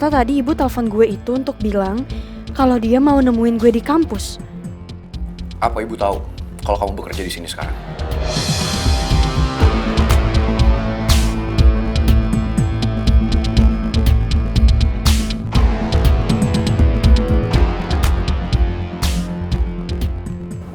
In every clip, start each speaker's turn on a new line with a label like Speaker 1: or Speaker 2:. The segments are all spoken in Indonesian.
Speaker 1: ternyata tadi ibu telepon gue itu untuk bilang kalau dia mau nemuin gue di kampus.
Speaker 2: Apa ibu tahu kalau kamu bekerja di sini sekarang?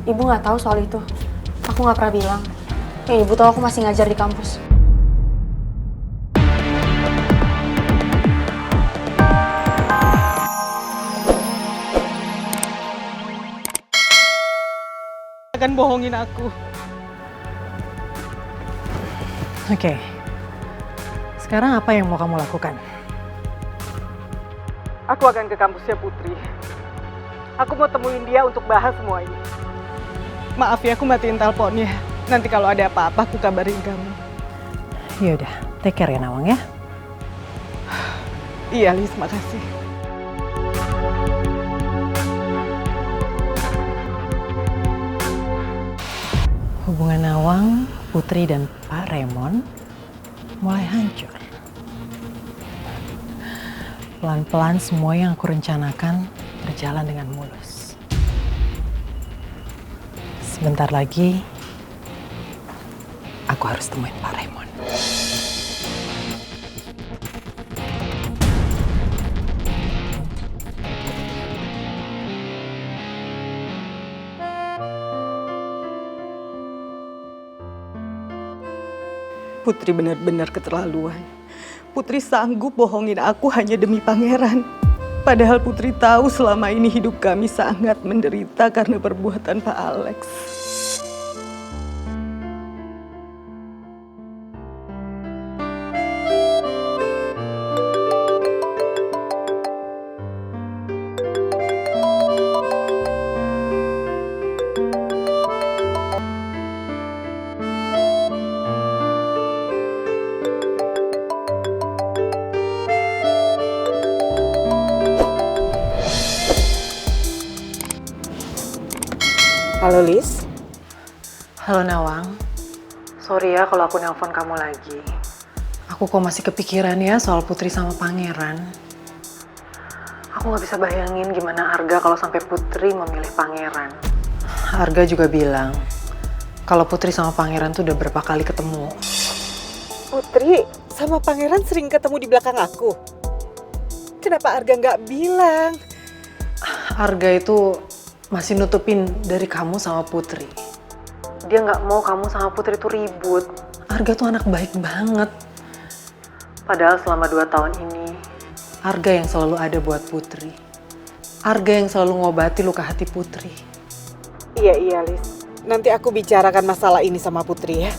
Speaker 1: Ibu nggak tahu soal itu. Aku nggak pernah bilang. Ibu tahu aku masih ngajar di kampus.
Speaker 3: Akan bohongin aku.
Speaker 4: Oke. Sekarang apa yang mau kamu lakukan?
Speaker 3: Aku akan ke kampusnya Putri. Aku mau temuin dia untuk bahas semua ini. Maaf ya, aku matiin teleponnya. Nanti kalau ada apa-apa, aku kabarin kamu.
Speaker 4: Yaudah, take care ya Nawang ya.
Speaker 3: Iya, Lis, makasih.
Speaker 4: Hubungan Nawang, Putri, dan Pak Raymond mulai hancur. Pelan-pelan semua yang aku rencanakan berjalan dengan mulus. Sebentar lagi, aku harus temuin Pak Raymond.
Speaker 3: Putri benar-benar keterlaluan. Putri sanggup bohongin aku hanya demi pangeran. Padahal Putri tahu selama ini hidup kami sangat menderita karena perbuatan Pak Alex. Halo, Lis.
Speaker 4: Halo Nawang, sorry ya kalau aku nelpon kamu lagi. Aku kok masih kepikiran ya soal Putri sama Pangeran. Aku gak bisa bayangin gimana Arga kalau sampai Putri memilih Pangeran. Arga juga bilang kalau Putri sama Pangeran tuh udah berapa kali ketemu.
Speaker 3: Putri sama Pangeran sering ketemu di belakang aku. Kenapa Arga nggak bilang?
Speaker 4: Arga itu masih nutupin dari kamu sama Putri. Dia nggak mau kamu sama Putri tuh ribut. Arga tuh anak baik banget. Padahal selama 2 tahun ini, Arga yang selalu ada buat Putri. Arga yang selalu ngobati luka hati Putri.
Speaker 3: Iya, Lis. Nanti aku bicarakan masalah ini sama Putri ya.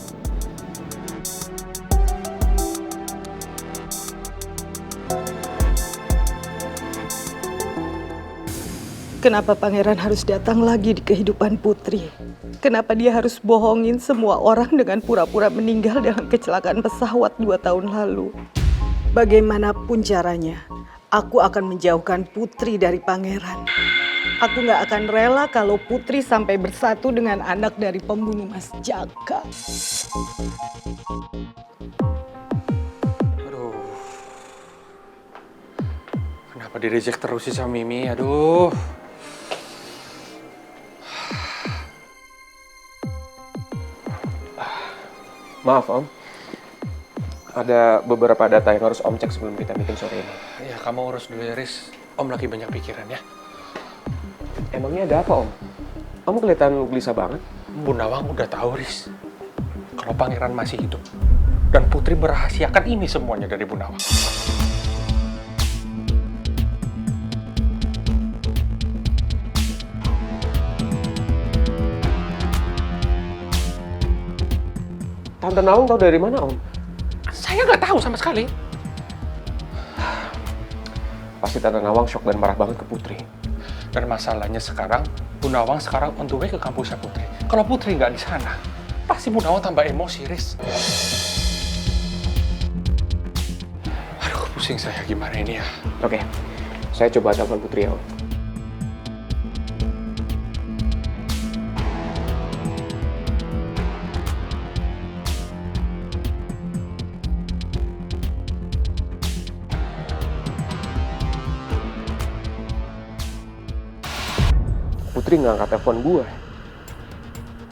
Speaker 3: Kenapa Pangeran harus datang lagi di kehidupan Putri? Kenapa dia harus bohongin semua orang dengan pura-pura meninggal dalam kecelakaan pesawat 2 tahun lalu? Bagaimanapun caranya, aku akan menjauhkan Putri dari Pangeran. Aku gak akan rela kalau Putri sampai bersatu dengan anak dari pembunuh Mas Jaka.
Speaker 5: Aduh. Kenapa di-reject terus sih sama Mimi? Aduh. Maaf Om, ada beberapa data yang harus Om cek sebelum kita meeting sore ini. Ya kamu urus dulu ya Riz, Om lagi banyak pikiran ya. Emangnya ada apa Om? Om kelihatan gelisah banget. Bu Nawang udah tahu Riz, kalau Pangeran masih hidup. Dan Putri merahasiakan ini semuanya dari Bu Nawang. Tante Nawang tahu dari mana, Om? Saya nggak tahu sama sekali. Pasti Tante Nawang shock dan marah banget ke Putri. Dan masalahnya sekarang, Bu Nawang sekarang on the way ke kampusnya Putri. Kalau Putri nggak di sana, pasti Bu Nawang tambah emosi, Riz. Aduh, pusing saya gimana ini ya. Oke, saya coba telepon Putri ya, Om. Putri nggak angkat telepon gue.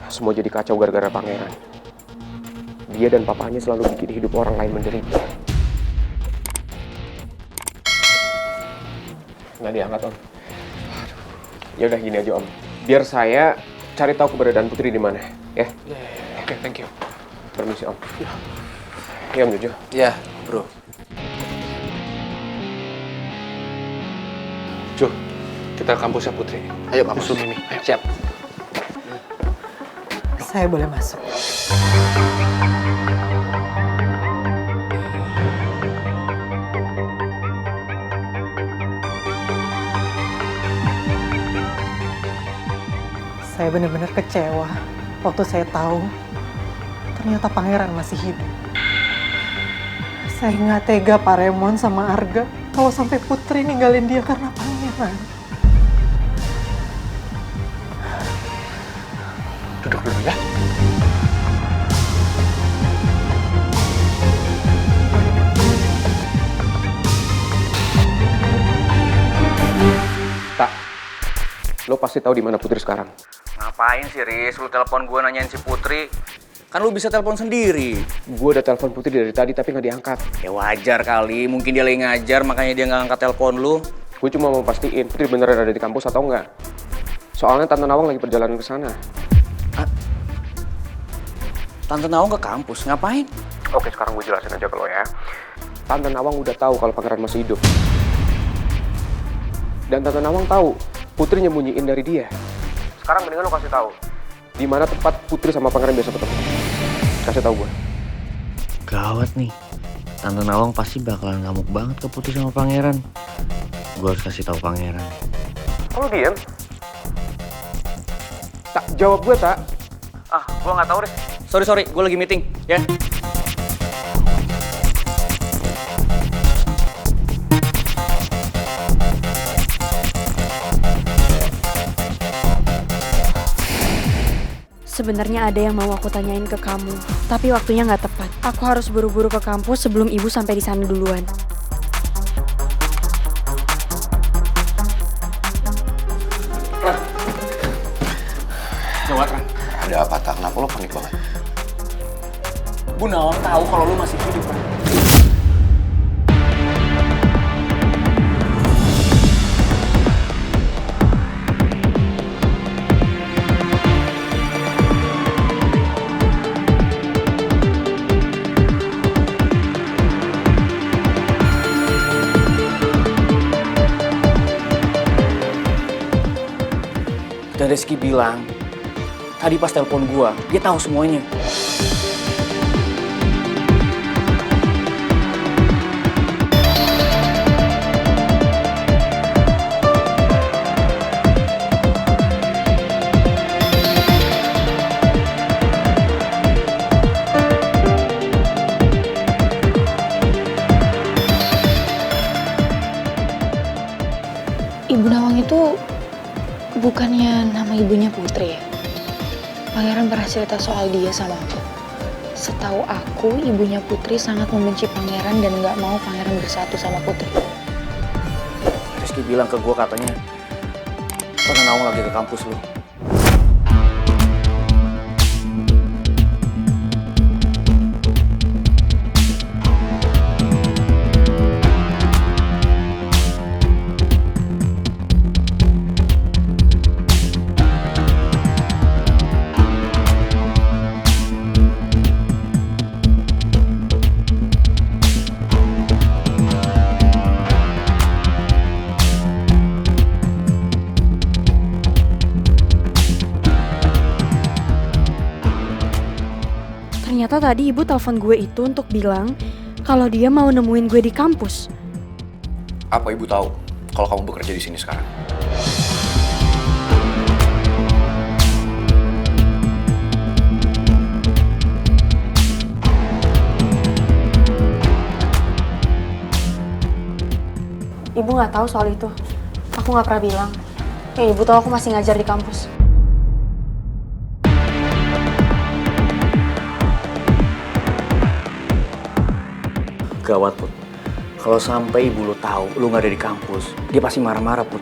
Speaker 5: Semua jadi kacau gara-gara pangeran. Dia dan papanya selalu bikin hidup orang lain menderita. Nggak diangkat, Om. Ya udah gini aja, Om. Biar saya cari tahu keberadaan Putri di mana, ya?
Speaker 2: Oke, thank you.
Speaker 5: Permisi, Om. Ya, Om Jojo.
Speaker 2: Ya, bro.
Speaker 5: Jo, kita ke kampusnya Putri.
Speaker 2: Ayo kampus.
Speaker 5: Susul Mimi. Ayo.
Speaker 2: Siap.
Speaker 4: Saya boleh masuk? Saya benar-benar kecewa waktu saya tahu ternyata Pangeran masih hidup. Saya nggak tega Pak Remon sama Arga kalau sampai Putri ninggalin dia karena Pangeran.
Speaker 5: Duduk dulu ya. Tak, lo pasti tahu di mana Putri sekarang.
Speaker 6: Ngapain sih, Riz? Lu telepon gue nanyain si Putri. Kan lu bisa telepon sendiri.
Speaker 5: Gue udah telepon Putri dari tadi tapi nggak diangkat.
Speaker 6: Ya wajar kali, mungkin dia lagi ngajar makanya dia nggak angkat telepon lu.
Speaker 5: Gue cuma mau pastiin Putri beneran ada di kampus atau enggak. Soalnya Tante Nawang lagi perjalanan ke sana.
Speaker 6: Tante Nawang ke kampus, ngapain?
Speaker 5: Oke, sekarang gue jelasin aja ke lo ya. Tante Nawang udah tahu kalau Pangeran masih hidup. Dan Tante Nawang tahu Putri nyembunyiin dari dia. Sekarang mendingan lo kasih tahu di mana tempat Putri sama Pangeran biasa ketemu. Kasih tahu gue.
Speaker 6: Gawat nih. Tante Nawang pasti bakalan ngamuk banget ke Putri sama Pangeran. Gue harus kasih tahu Pangeran.
Speaker 5: Kok lo diem? Tak, jawab gue, Tak.
Speaker 6: Gue nggak tahu, Riz. Sorry, gue lagi meeting, ya.
Speaker 1: Sebenarnya ada yang mau aku tanyain ke kamu, tapi waktunya nggak tepat. Aku harus buru-buru ke kampus sebelum ibu sampai di sana duluan.
Speaker 6: Gawat, Ran.
Speaker 2: Ada apa, Tak? Kenapa lo panik banget?
Speaker 6: Bu Nawang tahu kalau lu masih hidup, Ran. Dan Rizky bilang, tadi pas telepon gua, dia tahu semuanya.
Speaker 7: Ibu Nawang itu bukannya nama ibunya Putri ya? Pangeran pernah cerita soal dia sama aku. Setahu aku, ibunya Putri sangat membenci Pangeran dan nggak mau Pangeran bersatu sama Putri.
Speaker 6: Rizky bilang ke gua katanya, Tante Nawang lagi ke kampus lu.
Speaker 1: Ternyata tadi ibu telepon gue itu untuk bilang kalau dia mau nemuin gue di kampus.
Speaker 2: Apa ibu tahu kalau kamu bekerja di sini sekarang?
Speaker 1: Ibu nggak tahu soal itu. Aku nggak pernah bilang. Ibu tahu aku masih ngajar di kampus.
Speaker 6: Gawat, Put. Kalau sampai ibu lu tahu lu nggak ada di kampus, dia pasti marah-marah, Put.